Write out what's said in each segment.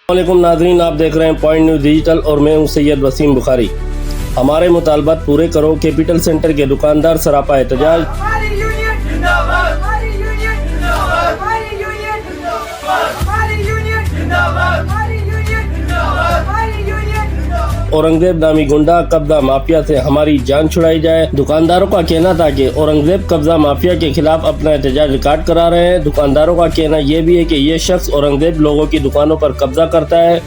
वालेकुम नाज़रीन, आप देख रहे हैं पॉइंट न्यूज़ डिजिटल और मैं हूं सैयद वसीम बुखारी। हमारे मुतालबात पूरे करो। कैपिटल सेंटर के दुकानदार सरापा एहतजाज। औरंगजेब नामी गुंडा कब्जा माफिया से हमारी जान छुड़ाई जाए। दुकानदारों का कहना था कि औरंगजेब कब्जा माफिया के खिलाफ अपना एहतजाज रिकॉर्ड करा रहे हैं। दुकानदारों का कहना यह भी है कि ये शख्स औरंगजेब लोगों की दुकानों पर कब्जा करता है।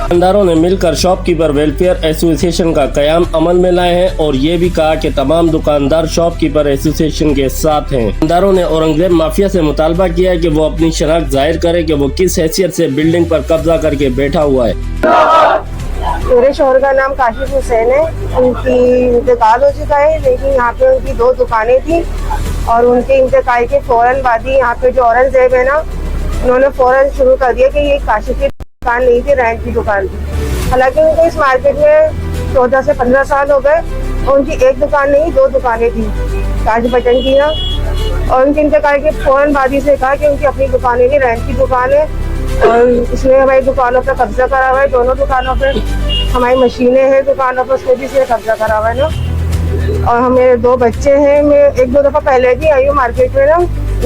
दुकानदारों ने मिलकर शॉपकीपर वेलफेयर एसोसिएशन का कयाम अमल में लाए हैं और ये भी कहा कि तमाम दुकानदार शॉपकीपर एसोसिएशन के साथ हैं। दुकानदारों ने औरंगजेब माफिया से मुतालबा किया है कि वो अपनी शनाख्त जाहिर करे कि वो किस हैसियत से बिल्डिंग पर कब्जा करके बैठा हुआ है। मेरे शोहर का नाम काशिफ हुसैन है। उनकी इंतकाल हो चुका है, लेकिन यहाँ पे उनकी 2 दुकानें थी और उनके इंतकाल के फौरन बाद ही यहाँ पे जो औरंगजेब है ना, उन्होंने फौरन शुरू कर दिया कि ये काशिफ की दुकान नहीं थी, रेंट की दुकान थी। हालांकि उनको इस मार्केट में 14 से 15 साल हो गए और उनकी एक दुकान नहीं 2 दुकानें थी काजू बटन की ना। और उनके इंतकाल के फौरन बाद ही से कहा कि उनकी अपनी दुकानें नहीं, रेंट की दुकान है और इसने हमारी दुकानों पर कब्जा करा हुआ है। दोनों दुकानों पर हमारी मशीनें हैं, दुकानों पर उसने भी से कब्जा करा हुआ है ना। और हमें 2 बच्चे हैं। मैं 1-2 दफ़ा पहले भी आई हूँ मार्केट में ना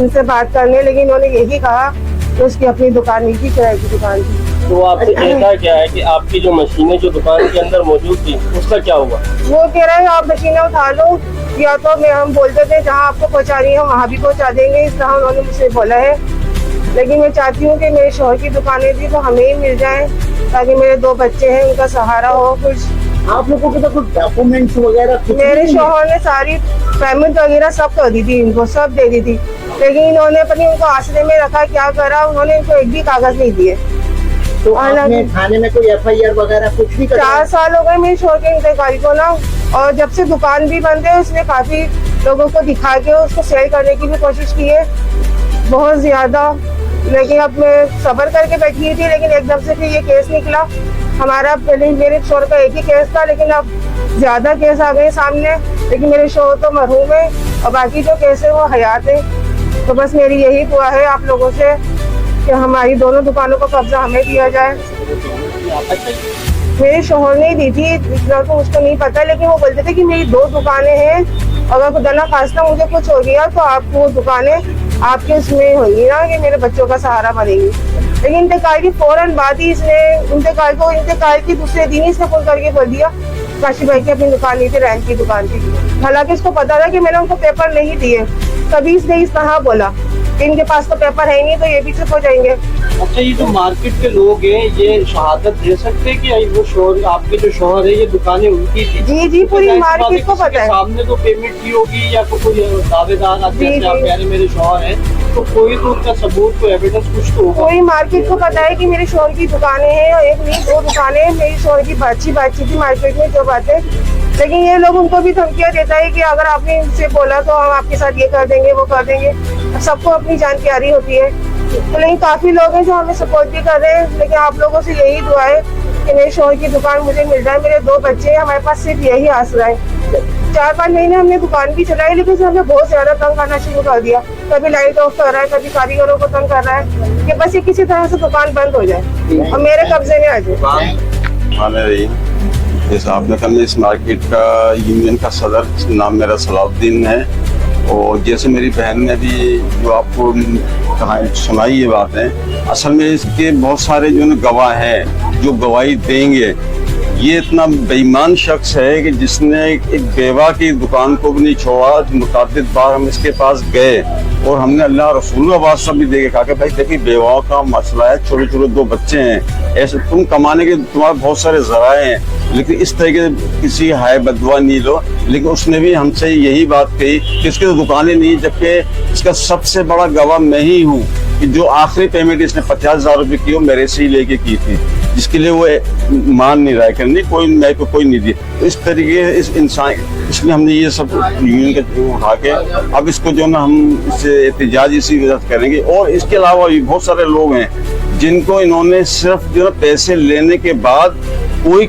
उनसे बात करने, लेकिन उन्होंने यही कहा कि उसकी अपनी दुकान नहीं थी, किराए की दुकान थी। तो आपसे कहना क्या है कि आपकी जो मशीनें जो दुकान के अंदर मौजूद थी उसका क्या हुआ? वो कह रहे हैं आप मशीनें उठा लो, या तो हम बोलते थे जहाँ आपको पहुँचानी है वहाँ भी पहुँचा देंगे, इस तरह उन्होंने मुझसे बोला है। लेकिन मैं चाहती हूँ कि मेरे शौहर की दुकानें थी तो हमें ही मिल जाए, ताकि मेरे 2 बच्चे हैं उनका सहारा हो कुछ। आप लोगों के तो कुछ डॉक्यूमेंट्स वगैरह? मेरे शौहर ने सारी पेमेंट वगैरह सब कर दी थी, इनको सब दे दी थी, लेकिन इन्होंने अपनी उनको आसरे में रखा, क्या करा उन्होंने इनको एक भी कागज नहीं दिए। तो आपने थाने में कोई FIR वगैरह कुछ भी करा? 4 साल हो गए मेरे शौहर के इंतकाल को ना, और जब से दुकान भी बंद है उसने काफी लोगों को दिखा के उसको सेल करने की भी कोशिश की है, बहुत ज्यादा। लेकिन अब मैं सब्र करके बैठी थी, लेकिन एकदम से फिर ये केस निकला हमारा। पहले मेरे शौहर का एक ही केस था, लेकिन अब ज्यादा केस आ गए सामने। लेकिन मेरे शौहर तो मरहूम है और बाकी जो केस है वो हयात है। तो बस मेरी यही दुआ है आप लोगों से कि हमारी दोनों दुकानों को कब्जा हमें दिया जाए। मेरे शौहर ने दी थी, इतना तो उसको नहीं पता, लेकिन वो बोलते थे कि मेरी 2 दुकानें हैं, अगर खुदा ना खास्ता मुझे कुछ हो गया तो आपको वो दुकानें आपके उसमें होगी ना, कि मेरे बच्चों का सहारा बनेगी। लेकिन इंतकाल की फौरन बाद ही इसने इंतकाल की दूसरे दिन ही इसने फोन करके बोल दिया काशिफ भाई की अपनी दुकान नहीं थी, रेंट की दुकान थी। हालांकि इसको पता था कि मैंने उनको पेपर नहीं दिए, तभी इसने इस तरह बोला कि इनके पास तो पेपर है नहीं, तो ये भी चुप हो जाएंगे। अच्छा, ये जो मार्केट के लोग हैं ये शहादत दे सकते हैं कि वो शोहर, आपके जो शोहर है ये दुकानें उनकी थी? जी जी, पूरी मार्केट को पता है। सामने तो पेमेंट की होगी या कोई दावेदार आप मेरे शोहर है, तो कोई तो उनका सबूत, कोई एविडेंस कुछ तो होगा। पूरी मार्केट को पता है कि मेरे शोहर की दुकानें हैं, और एक नहीं 2 दुकानें मेरी शोहर की बातचीत थी मार्केट में जो बातें। लेकिन ये लोग उनको भी धमकियाँ देता है कि अगर आपने इनसे बोला तो हम आपके साथ ये कर देंगे वो कर देंगे। सबको अपनी जानकारी होती है, तो लेकिन काफी लोग हैं जो हमें सपोर्ट भी कर रहे हैं। लेकिन आप लोगों से यही दुआ है कि मेरे शौहर की दुकान मुझे मिल जाए। मेरे 2 बच्चे हैं, हमारे पास सिर्फ यही आसरा है। 4-5 महीने हमने दुकान भी चलाई, लेकिन हमने बहुत ज्यादा तंग करना शुरू कर दिया। कभी लाइट ऑफ कर रहा है, कभी कारीगरों को तंग कर रहा है कि बस ये किसी तरह से दुकान बंद हो जाए और मेरे कब्जे में आ जाए। जैसा आपने कहा, इस मार्केट का यूनियन का सदर नाम मेरा सलाउद्दीन है, और जैसे मेरी बहन ने भी जो आपको सुनाई ये बातें, असल में इसके बहुत सारे जो गवाह हैं जो गवाही देंगे। ये इतना बेईमान शख्स है कि जिसने एक बेवा की दुकान को भी नहीं छोड़ा। मुताबिद बार हम इसके पास गए और हमने अल्लाह रसूल का वास्ता भी देके कहा कि भाई देखिए बेवाओं का मसला है, छोटे छोटे 2 बच्चे हैं, ऐसे तुम कमाने के तुम्हारे बहुत सारे जराए हैं, लेकिन इस तरह के किसी हाय बदवा नहीं लो। लेकिन उसने भी हमसे यही बात कही कि इसकी तो दुकानें नहीं, जबकि इसका सबसे बड़ा गवाह मैं ही हूँ कि जो आखिरी पेमेंट इसने 50,000 रुपये की वो मेरे से ही लेके की थी। जिसके लिए वो मान नहीं रहा है करने, कोई मेरे को कोई नहीं दिया। इस तरीके इस इंसान, इसलिए हमने ये सब यूनियन के उठा के अब इसको जो ना हम इससे एहतजाज इसी वजह से करेंगे। और इसके अलावा भी बहुत सारे लोग हैं जिनको इन्होंने सिर्फ जो ना पैसे लेने के बाद कोई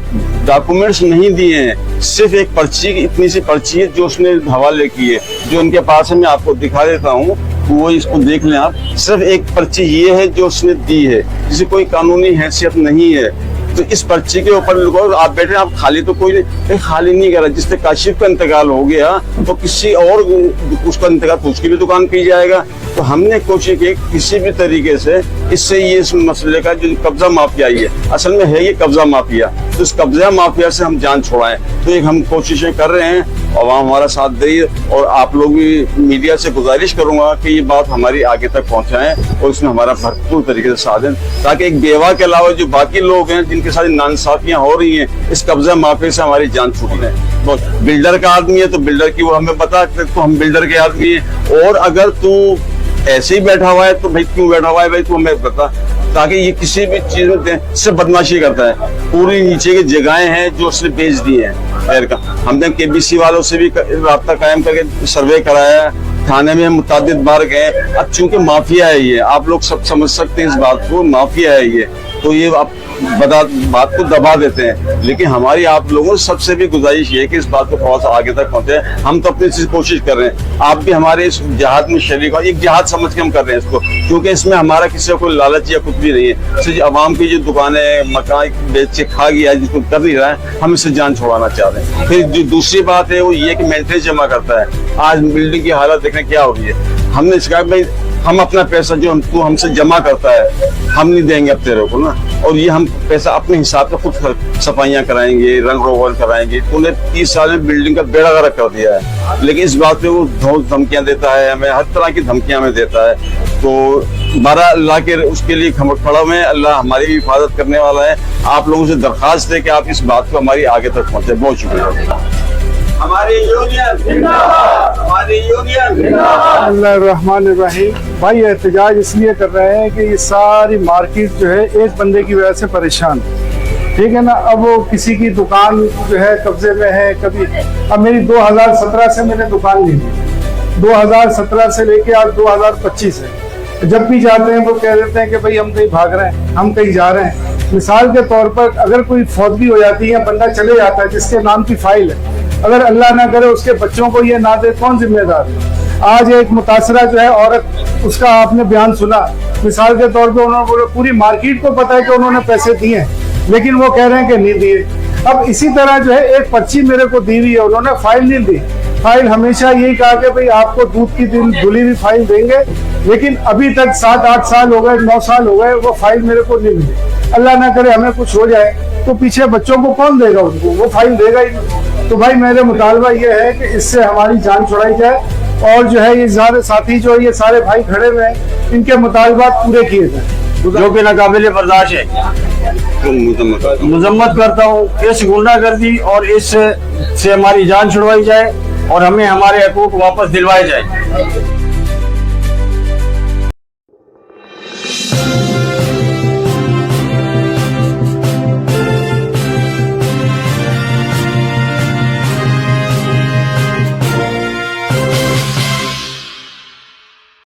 डॉक्यूमेंट्स नहीं दिए हैं, सिर्फ एक पर्ची, इतनी सी पर्ची है जो उसने हवाले की है, जो इनके पास है, मैं आपको दिखा देता हूँ, वो इसको देख लें आप। सिर्फ एक पर्ची ये है जो उसने दी है, जिसे कोई कानूनी हैसियत नहीं है। तो इस पर्ची के ऊपर लोग आप बैठे, आप खाली तो कोई नहीं, खाली नहीं कर रहा। जिससे काशिफ का इंतकाल हो गया तो किसी और उसका इंतकाल तो उसकी भी दुकान पी जाएगा। तो हमने कोशिश की किसी भी तरीके से इससे ये इस मसले का जो कब्जा माफिया ही है, असल में है ये कब्जा माफिया, तो इस कब्जा माफिया से हम जान छुड़ाएं। तो एक हम कोशिशें कर रहे हैं, अवाम हमारा साथ दे, और आप लोग भी मीडिया से गुजारिश करूंगा कि ये बात हमारी आगे तक पहुंचाएं और इसमें हमारा भरपूर तरीके से साथ दें, ताकि एक बेवा के अलावा जो बाकी लोग हैं जिनके साथ नाइंसाफियां हो रही हैं, इस कब्जा माफिया से हमारी जान छूट जाए। तो बिल्डर का आदमी है तो बिल्डर की वो हमें बता, तो हम बिल्डर के आदमी है। और अगर तू ऐसे ही बैठा हुआ है तो भाई क्यों बैठा हुआ है भाई, तू हमें बता, ताकि ये किसी भी चीज में सिर्फ बदमाशी करता है। पूरी नीचे की जगहें हैं जो उसने बेच दी हैं खैर का। हमने केबीसी वालों से भी राब्ता कायम करके सर्वे कराया, थाने में मुतादिद बार गए। अब चूंकि माफिया है ये, आप लोग सब समझ सकते हैं इस बात को, माफिया है ये, तो ये आप बात को दबा देते हैं। लेकिन हमारी आप लोगों से सबसे भी गुजारिश ये है कि इस बात को थोड़ा सा आगे तक पहुंचे। हम तो अपनी कोशिश कर रहे हैं, आप भी हमारे इस जिहाद में शरीक हो। एक जिहाद समझ के हम कर रहे हैं इसको, क्योंकि इसमें हमारा किसी को कोई लालच या कुछ भी नहीं है। सिर्फ आवाम की जो दुकानें मकान बेच के खा गया है, जिसको कर नहीं रहा है, हम इससे जान छुड़ाना चाह रहे हैं। फिर जो दूसरी बात है वो ये कि मेंटेनेंस जमा करता है। आज बिल्डिंग की हालत देखने क्या हो रही है। हमने इसका भाई हम अपना पैसा जो तू हमसे जमा करता है हम नहीं देंगे अब तेरे को ना, और ये हम पैसा अपने हिसाब से खुद सफाइयां कराएंगे, रंग रोगन कराएंगे। तूने 30 साल में बिल्डिंग का बेड़ा गर्क कर दिया है, लेकिन इस बात पे वो धमकियां देता है, हमें हर तरह की धमकियां हमें देता है। तो 12 अल्लाह के उसके लिए खड़ा में, अल्लाह हमारी भी हिफाजत करने वाला है। आप लोगों से दरखास्त है कि आप इस बात को हमारी आगे तक पहुंचे। बहुत शुक्रिया। हमारी यूनियन जिंदाबाद, हमारी यूनियन जिंदाबाद। रहमानिर्रहीम। भाई एहतजाज इसलिए कर रहे हैं कि ये सारी मार्केट जो है एक बंदे की वजह से परेशान, ठीक है ना। अब वो किसी की दुकान जो है कब्जे में है, कभी अब मेरी 2017 से मैंने दुकान ली थी, 2017 से लेके आज 2025 है। जब भी जाते हैं वो कह देते हैं कि भाई हम कहीं भाग रहे हैं, हम कहीं जा रहे हैं। मिसाल के तौर पर अगर कोई फौतगी हो जाती है, बंदा चले जाता है जिसके नाम की फाइल है, अगर अल्लाह ना करे उसके बच्चों को ये ना दे, कौन जिम्मेदार है। आज एक मुतासरा जो है औरत, उसका आपने बयान सुना, मिसाल के तौर पे उन्होंने पूरी मार्केट को पता है कि उन्होंने पैसे दिए, लेकिन वो कह रहे हैं कि नहीं दिए। अब इसी तरह जो है एक पर्ची मेरे को दी हुई है, उन्होंने फाइल नहीं दी। फाइल हमेशा यही कहा कि भाई आपको दूध की धुली हुई फाइल देंगे, लेकिन अभी तक 7-8 साल हो गए, 9 साल हो गए, वो फाइल मेरे को नहीं मिली। अल्लाह ना करे हमें कुछ हो जाए तो पीछे बच्चों को कौन देगा, उनको वो फाइल देगा ही नहीं। तो भाई मेरे मुतालबा ये है कि इससे हमारी जान छुड़ाई जाए, और जो है ये सारे साथी जो ये सारे भाई खड़े हुए हैं, इनके मुतालबात पूरे किए जाए जो कि नाकाबिले बर्दाश्त है। मजम्मत करता हूँ इस गुंडागर्दी और इस से हमारी जान छुड़वाई जाए और हमें हमारे हकूक वापस दिलवाए जाए।